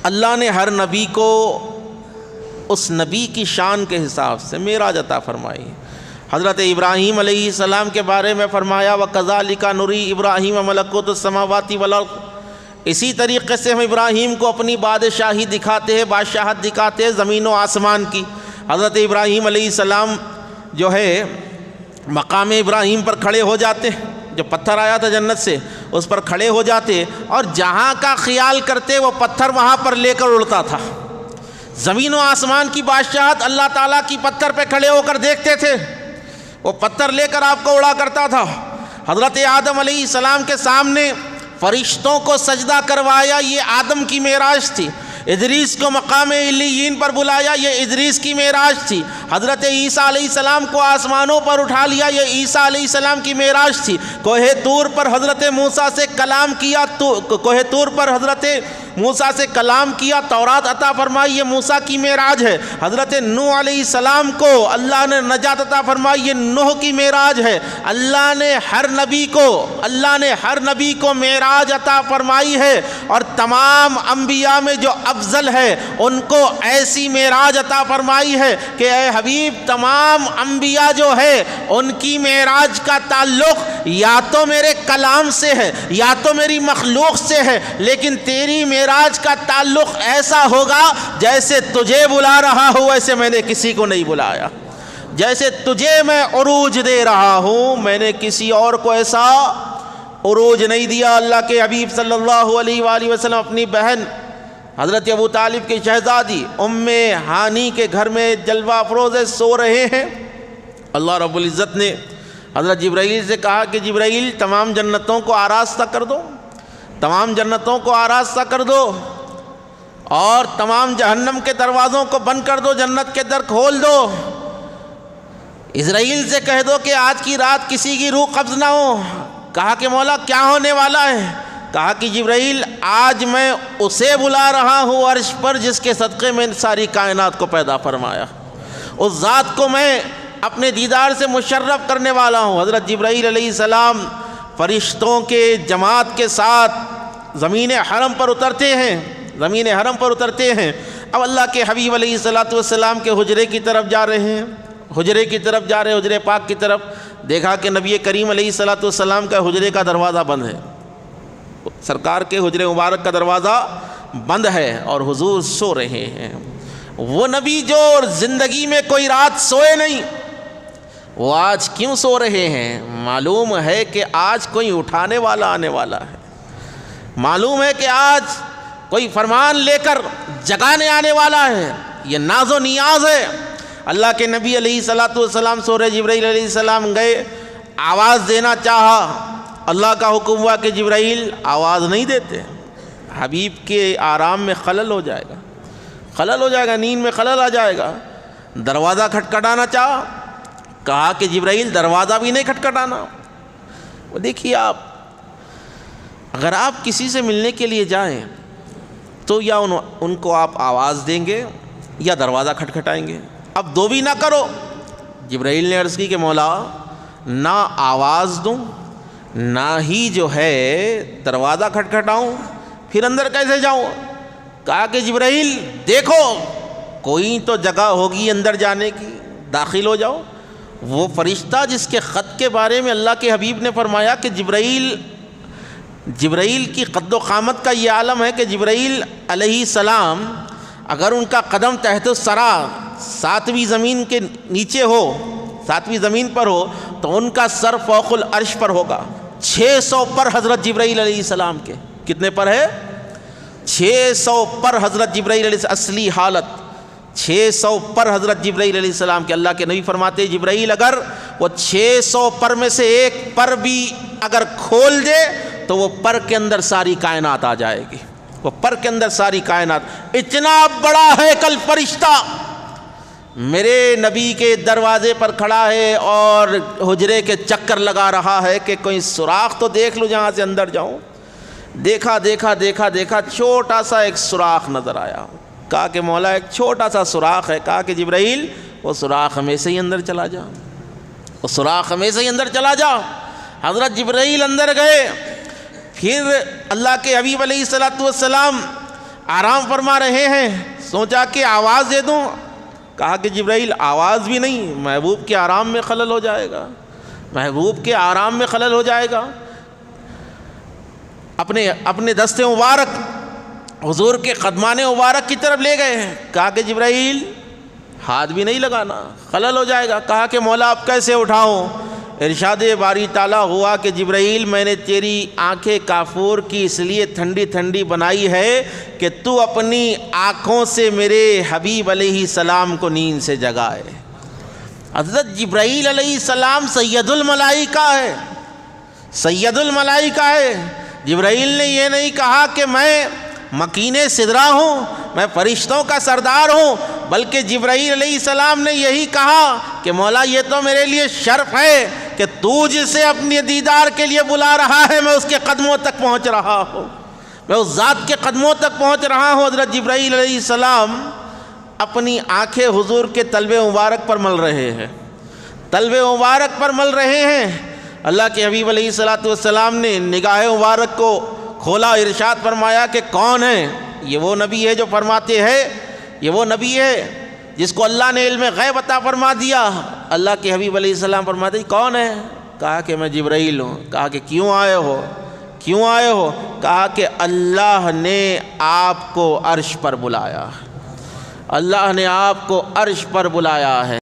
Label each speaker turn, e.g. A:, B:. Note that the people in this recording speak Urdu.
A: اللہ نے ہر نبی کو اس نبی کی شان کے حساب سے معراج عطا فرمائی۔ حضرت ابراہیم علیہ السلام کے بارے میں فرمایا وَكَذَلِكَ نُرِي إِبْرَاهِيمَ مَلَكُوتَ السَّمَاوَاتِ وَالْأَرْضِ، اسی طریقے سے ہم ابراہیم کو اپنی بادشاہی دکھاتے ہیں، بادشاہت دکھاتے ہیں زمین و آسمان کی۔ حضرت ابراہیم علیہ السلام جو ہے مقام ابراہیم پر کھڑے ہو جاتے، جو پتھر آیا تھا جنت سے اس پر کھڑے ہو جاتے، اور جہاں کا خیال کرتے وہ پتھر وہاں پر لے کر اڑتا تھا۔ زمین و آسمان کی بادشاہت اللہ تعالیٰ کی پتھر پہ کھڑے ہو کر دیکھتے تھے، وہ پتھر لے کر آپ کو اڑا کرتا تھا۔ حضرت آدم علیہ السلام کے سامنے فرشتوں کو سجدہ کروایا، یہ آدم کی معراج تھی۔ ادریس کو مقام علیین پر بلایا، یہ ادریس کی معراج تھی۔ حضرت عیسیٰ علیہ السلام کو آسمانوں پر اٹھا لیا، یہ عیسیٰ علیہ السلام کی معراج تھی۔ کوہ طور پر حضرت موسیٰ سے کلام کیا، کوہ طور پر حضرت موسیٰ سے کلام کیا، تورات عطا فرمائی، یہ موسیٰ کی معراج ہے۔ حضرت نوح علیہ السلام کو اللہ نے نجات عطا فرمائی، یہ نوح کی معراج ہے۔ اللہ نے ہر نبی کو معراج عطا فرمائی ہے، اور تمام انبیاء میں جو افضل ہے ان کو ایسی معراج عطا فرمائی ہے کہ اے حبیب تمام انبیاء جو ہے ان کی معراج کا تعلق یا تو میرے کلام سے ہے یا تو میری مخلوق سے ہے، لیکن تیری معراج کا تعلق ایسا ہوگا جیسے تجھے بلا رہا ہوں ویسے میں نے کسی کو نہیں بلایا، جیسے تجھے میں عروج دے رہا ہوں میں نے کسی اور کو ایسا عروج نہیں دیا۔ اللہ کے حبیب صلی اللہ علیہ وآلہ وسلم اپنی بہن حضرت ابو طالب کی شہزادی ام ہانی کے گھر میں جلوہ افروز سو رہے ہیں۔ اللہ رب العزت نے حضرت جبرائیل سے کہا کہ جبرائیل تمام جنتوں کو آراستہ کر دو، تمام جنتوں کو آراستہ کر دو، اور تمام جہنم کے دروازوں کو بند کر دو، جنت کے در کھول دو۔ اسرائیل سے کہہ دو کہ آج کی رات کسی کی روح قبض نہ ہو۔ کہا کہ مولا کیا ہونے والا ہے؟ کہا کہ جبرائیل آج میں اسے بلا رہا ہوں عرش پر جس کے صدقے میں ساری کائنات کو پیدا فرمایا، اس ذات کو میں اپنے دیدار سے مشرف کرنے والا ہوں۔ حضرت جبرائیل علیہ السلام فرشتوں کے جماعت کے ساتھ زمین حرم پر اترتے ہیں۔ اب اللہ کے حبیب علیہ السلام کے حجرے کی طرف جا رہے ہیں، حجرے پاک کی طرف۔ دیکھا کہ نبی کریم علیہ السلام کا حجرے کا دروازہ بند ہے، سرکار کے حجرے مبارک کا دروازہ بند ہے اور حضور سو رہے ہیں۔ وہ نبی جو زندگی میں کوئی رات سوئے نہیں، وہ آج کیوں سو رہے ہیں؟ معلوم ہے کہ آج کوئی اٹھانے والا آنے والا ہے، معلوم ہے کہ آج کوئی فرمان لے کر جگانے آنے والا ہے۔ یہ ناز و نیاز ہے۔ اللہ کے نبی علیہ السلام سو رہے، جبرائیل علیہ السلام گئے، آواز دینا چاہا، اللہ کا حکم ہوا کہ جبرائیل آواز نہیں دیتے، حبیب کے آرام میں خلل ہو جائے گا، نیند میں خلل آ جائے گا۔ دروازہ کھٹکھٹانا چاہا، کہا کہ جبرائیل دروازہ بھی نہیں کھٹکھٹانا۔ وہ دیکھیے آپ، اگر آپ کسی سے ملنے کے لیے جائیں تو یا ان کو آپ آواز دیں گے یا دروازہ کھٹکھٹائیں گے، اب دو بھی نہ کرو۔ جبرائیل نے عرض کی کہ مولا نہ آواز دوں نہ ہی جو ہے دروازہ کھٹکھٹاؤں، پھر اندر کیسے جاؤں؟ کہا کہ جبرائیل دیکھو کوئی تو جگہ ہوگی اندر جانے کی، داخل ہو جاؤ۔ وہ فرشتہ جس کے خط کے بارے میں اللہ کے حبیب نے فرمایا کہ جبرائیل کی قد و قامت کا یہ عالم ہے کہ جبرائیل علیہ السلام اگر ان کا قدم تحت الثری ساتویں زمین کے نیچے ہو، ساتویں زمین پر ہو تو ان کا سر فوق العرش پر ہوگا۔ 600 پر حضرت جبرائیل علیہ السلام کے، کتنے پر ہے؟ 600 پر حضرت جبرائیل علیہ السلام، اصلی حالت 600 پر حضرت جبرائیل علیہ السلام کے۔ اللہ کے نبی فرماتے جبرائیل اگر وہ 600 پر میں سے ایک پر بھی اگر کھول دے تو وہ پر کے اندر ساری کائنات آ جائے گی، وہ پر کے اندر ساری کائنات۔ اتنا بڑا ہے کل فرشتہ میرے نبی کے دروازے پر کھڑا ہے اور حجرے کے چکر لگا رہا ہے کہ کوئی سوراخ تو دیکھ لوں جہاں سے اندر جاؤں۔ دیکھا چھوٹا سا ایک سوراخ نظر آیا۔ کہا کہ مولا ایک چھوٹا سا سوراخ ہے۔ کہا کہ جبرائیل وہ سوراخ میں سے ہی اندر چلا جا، وہ سوراخ میں سے ہی اندر چلا جا۔ حضرت جبرائیل اندر گئے، پھر اللہ کے حبیب علیہ السلام آرام فرما رہے ہیں، سوچا کہ آواز دے دوں، کہا کہ جبرائیل آواز بھی نہیں، محبوب کے آرام میں خلل ہو جائے گا، محبوب کے آرام میں خلل ہو جائے گا۔ اپنے دست مبارک حضور کے قدمان مبارک کی طرف لے گئے، کہا کہ جبرائیل ہاتھ بھی نہیں لگانا، خلل ہو جائے گا۔ کہا کہ مولا اب کیسے اٹھاؤں؟ ارشاد باری تعالیٰ ہوا کہ جبرائیل میں نے تیری آنکھیں کافور کی اس لیے ٹھنڈی ٹھنڈی بنائی ہے کہ تو اپنی آنکھوں سے میرے حبیب علیہ السلام کو نیند سے جگائے۔ حضرت جبرائیل علیہ السلام سید الملائکہ ہے، سید الملائکہ ہے۔ جبرائیل نے یہ نہیں کہا کہ میں مکین سدرہ ہوں، میں فرشتوں کا سردار ہوں، بلکہ جبرائیل علیہ السلام نے یہی کہا کہ مولا یہ تو میرے لیے شرف ہے کہ تو جسے اپنی دیدار کے لیے بلا رہا ہے میں اس کے قدموں تک پہنچ رہا ہوں، میں اس ذات کے قدموں تک پہنچ رہا ہوں۔ حضرت جبرائیل علیہ السلام اپنی آنکھیں حضور کے طلب مبارک پر مل رہے ہیں، طلب مبارک پر مل رہے ہیں۔ اللہ کے حبیب علیہ السلام نے نگاہ مبارک کو کھولا، ارشاد فرمایا کہ کون ہے؟ یہ وہ نبی ہے جو فرماتے ہیں، یہ وہ نبی ہے جس کو اللہ نے علم غیب عطا فرما دیا۔ اللہ کے حبیب علیہ السلام فرماتے ہیں کون ہے؟ کہا کہ میں جبرائیل ہوں۔ کہا کہ کیوں آئے ہو؟ کیوں آئے ہو؟ کہا کہ اللہ نے آپ کو عرش پر بلایا، اللہ نے آپ کو عرش پر بلایا ہے۔